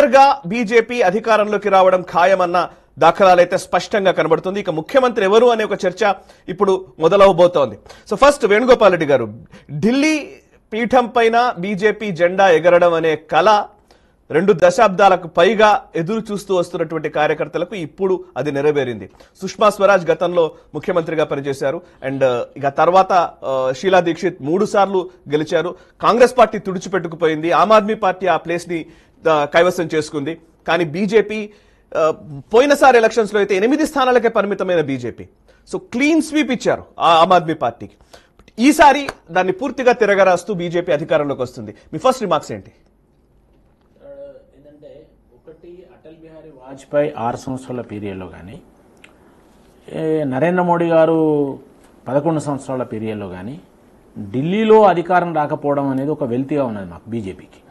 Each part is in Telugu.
క్లియర్ గా బీజేపీ అధికారంలోకి రావడం ఖాయమన్న దాఖలాలైతే స్పష్టంగా కనబడుతుంది. ఇక ముఖ్యమంత్రి ఎవరు అనే ఒక చర్చ ఇప్పుడు మొదలవబోతోంది. సో ఫస్ట్ వేణుగోపాల్ రెడ్డి గారు, ఢిల్లీ పీఠం పైన బీజేపీ జెండా ఎగరడం అనే కళ 2 దశాబ్దాలకు పైగా ఎదురు చూస్తూ వస్తున్నటువంటి కార్యకర్తలకు ఇప్పుడు అది నెరవేరింది. సుష్మా స్వరాజ్ గతంలో ముఖ్యమంత్రిగా పనిచేశారు. అండ్ ఇక తర్వాత షీలా దీక్షిత్ 3 సార్లు గెలిచారు. కాంగ్రెస్ పార్టీ తుడిచిపెట్టుకుపోయింది. ఆమ్ ఆద్మీ పార్టీ ఆ ప్లేస్ ని కైవసం చేసుకుంది. కానీ బీజేపీ పోయినసారి ఎలక్షన్స్ లో అయితే 8 స్థానాలకే పరిమితమైన బీజేపీ. సో క్లీన్ స్వీప్ ఇచ్చారు ఆమ్ ఆద్మీ పార్టీకి. ఈసారి దాన్ని పూర్తిగా తిరగరాస్తూ బీజేపీ అధికారంలోకి వస్తుంది. మీ ఫస్ట్ రిమార్క్స్ ఏంటి? ఏంటంటే ఒకటి, అటల్ బిహారీ వాజ్పేయి 6 సంవత్సరాల పీరియడ్లో కానీ, నరేంద్ర మోడీ గారు 11 సంవత్సరాల పీరియడ్లో కానీ ఢిల్లీలో అధికారం రాకపోవడం అనేది ఒక వెల్తిగా ఉన్నది మాకు బీజేపీకి.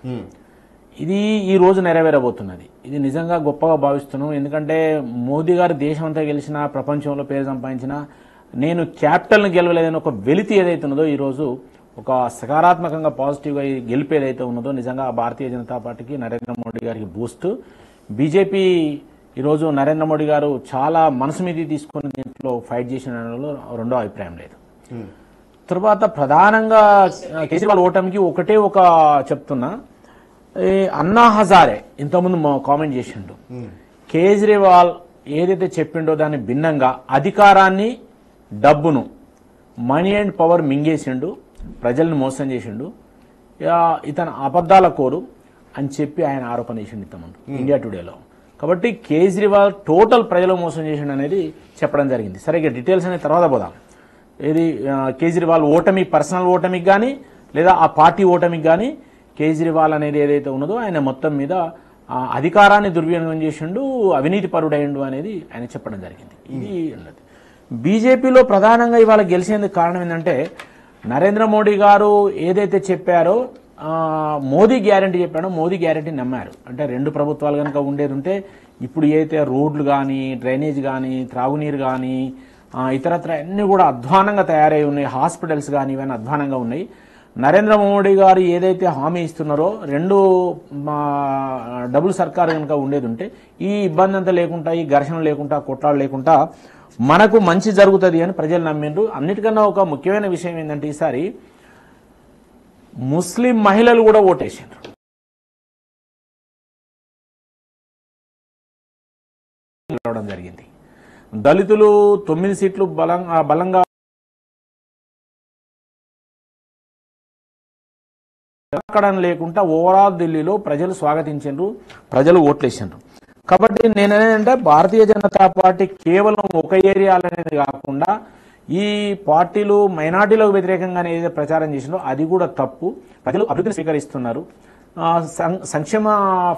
ఇది ఈ రోజు నెరవేరబోతున్నది. ఇది నిజంగా గొప్పగా భావిస్తున్నాం. ఎందుకంటే మోదీ గారు దేశం అంతా గెలిచినా, ప్రపంచంలో పేరు సంపాదించినా, నేను క్యాపిటల్ని గెలవలేదని ఒక వెలితి ఏదైతే ఉన్నదో ఈరోజు ఒక సకారాత్మకంగా పాజిటివ్గా గెలుపు ఏదైతే ఉన్నదో నిజంగా భారతీయ జనతా పార్టీకి, నరేంద్ర మోడీ గారికి బూస్ట్. బీజేపీ ఈరోజు నరేంద్ర మోడీ గారు చాలా మనసు మీద తీసుకుని దీంట్లో ఫైట్ చేసిన రెండో అభిప్రాయం లేదు. తర్వాత ప్రధానంగా కేజ్రీవాల్ ఓటమికి ఒకటే ఒక చెప్తున్నా, అన్నా హజారే ఇంతకుముందు కామెంట్ చేసిండు. కేజ్రీవాల్ ఏదైతే చెప్పిండో దాన్ని భిన్నంగా అధికారాన్ని, డబ్బును, మనీ అండ్ పవర్ మింగేసిండు, ప్రజల్ని మోసం చేసిండు, ఇతను అబద్దాల కోరు అని చెప్పి ఆయన ఆరోపణ చేసిండు ఇంతకుముందు ఇండియా టుడేలో. కాబట్టి కేజ్రీవాల్ టోటల్ ప్రజలు మోసం చేసిండు అనేది చెప్పడం జరిగింది. సరే, ఇక డీటెయిల్స్ అనేది తర్వాత పోదాం. ఏది కేజ్రీవాల్ ఓటమి, పర్సనల్ ఓటమికి కానీ లేదా ఆ పార్టీ ఓటమికి కానీ కేజ్రీవాల్ అనేది ఏదైతే ఉన్నదో ఆయన మొత్తం మీద అధికారాన్ని దుర్వినియోగం చేసిండు, అవినీతి పరుడైండు అనేది ఆయన చెప్పడం జరిగింది. ఇది ఉన్నది. బీజేపీలో ప్రధానంగా ఇవాళ గెలిచేందుకు కారణం ఏంటంటే నరేంద్ర మోడీ గారు ఏదైతే చెప్పారో, మోదీ గ్యారంటీ చెప్పాడో మోదీ గ్యారంటీ నమ్మారు. అంటే 2 ప్రభుత్వాలు కనుక ఉండేది ఉంటే ఇప్పుడు ఏదైతే రోడ్లు కానీ, డ్రైనేజ్ కానీ, త్రాగునీరు కానీ, ఇతరత్ర అన్నీ కూడా అధ్వానంగా తయారై ఉన్నాయి. హాస్పిటల్స్ కానీ ఇవన్నీ అధ్వానంగా ఉన్నాయి. నరేంద్ర మోడీ గారు ఏదైతే హామీ ఇస్తున్నారో 2 డబుల్ సర్కారు కనుక ఉండేది ఉంటే ఈ ఇబ్బంది అంతా లేకుండా, ఈ ఘర్షణ లేకుండా, కొట్లాడు లేకుండా మనకు మంచి జరుగుతుంది అని ప్రజలు నమ్మిండ్రు. అన్నిటికన్నా ఒక ముఖ్యమైన విషయం ఏంటంటే ఈసారి ముస్లిం మహిళలు కూడా ఓటేసిండ్రు. జరిగింది. దళితులు 9 సీట్లు బలంగా లేకుండా ఓవరాల్ ఢిల్లీలో ప్రజలు స్వాగతించారు, ప్రజలు ఓట్లేసారు. కాబట్టి నేనేంటంటే భారతీయ జనతా పార్టీ కేవలం ఒక ఏరియాలనేది కాకుండా ఈ పార్టీలు మైనార్టీలకు వ్యతిరేకంగా ఏదైతే ప్రచారం చేసిందో అది కూడా తప్పు. ప్రజలు అభివృద్ధిని స్వీకరిస్తున్నారు. సంక్షేమ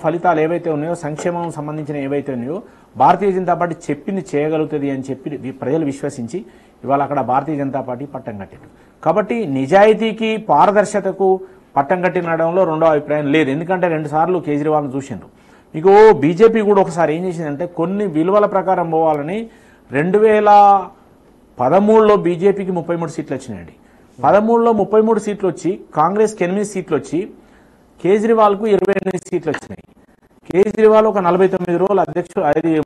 ఫలితాలు ఏవైతే ఉన్నాయో, సంక్షేమం సంబంధించిన ఏవైతే ఉన్నాయో భారతీయ జనతా పార్టీ చెప్పింది చేయగలుగుతుంది అని చెప్పి ప్రజలు విశ్వసించి ఇవాళ అక్కడ భారతీయ జనతా పార్టీ పట్టం కట్టారు. కాబట్టి నిజాయితీకి, పారదర్శకతకు పట్టం కట్టినడంలో రెండో అభిప్రాయం లేదు. ఎందుకంటే 2 సార్లు కేజ్రీవాల్ని చూసిండ్రు. మీకు బీజేపీ కూడా ఒకసారి ఏం చేసిందంటే కొన్ని విలువల ప్రకారం పోవాలని 2013లో బీజేపీకి 33 సీట్లు వచ్చినాయండి. 13లో 33 సీట్లు వచ్చి కాంగ్రెస్కి 8 సీట్లు వచ్చి కేజ్రీవాల్కు 28 సీట్లు వచ్చినాయి. కేజ్రీవాల్ ఒక 49 రోజులు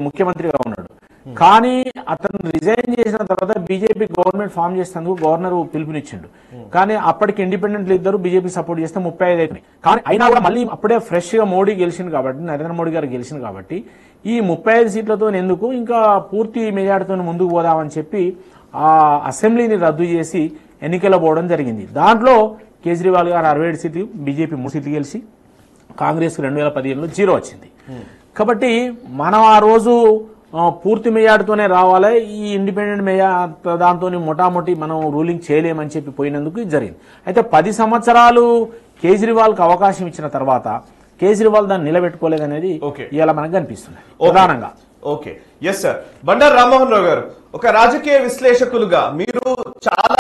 ముఖ్యమంత్రిగా ఉన్నాడు. కానీ అతను రిజైన్ చేసిన తర్వాత బీజేపీ గవర్నమెంట్ ఫామ్ చేసేందుకు గవర్నర్ పిలుపునిచ్చిండు. కానీ అప్పటికి ఇండిపెండెంట్లు ఇద్దరు బీజేపీ సపోర్ట్ చేస్తే 35 అయినాయి. కానీ అయినా కూడా మళ్ళీ అప్పుడే ఫ్రెష్ గా మోడీ గెలిచింది కాబట్టి, నరేంద్ర మోడీ గారు గెలిచింది కాబట్టి ఈ 35 సీట్లతో ఎందుకు ఇంకా పూర్తి మెజార్టీతో ముందుకు పోదామని చెప్పి ఆ అసెంబ్లీని రద్దు చేసి ఎన్నికల పోవడం జరిగింది. దాంట్లో కేజ్రీవాల్ గారు 67 సీట్లు, బీజేపీ 3 సీట్లు గెలిచి కాంగ్రెస్ 2015లో 0 వచ్చింది. కాబట్టి మనం ఆ రోజు పూర్తి మెజార్టీతోనే రావాలి, ఈ ఇండిపెండెంట్ దాంతో మొటామొటి మనం రూలింగ్ చేయలేమని చెప్పి పోయినందుకు ఇది జరిగింది. అయితే 10 సంవత్సరాలు కేజ్రీవాల్కి అవకాశం ఇచ్చిన తర్వాత కేజ్రీవాల్ దాన్ని నిలబెట్టుకోలేదనేది ఇవాళ మనకు కనిపిస్తుంది ప్రధానంగా. Okay, yes sir. Bandaru Rammohan Rao garu, ఒక రాజకీయ విశ్లేషకులుగా మీరు చాలా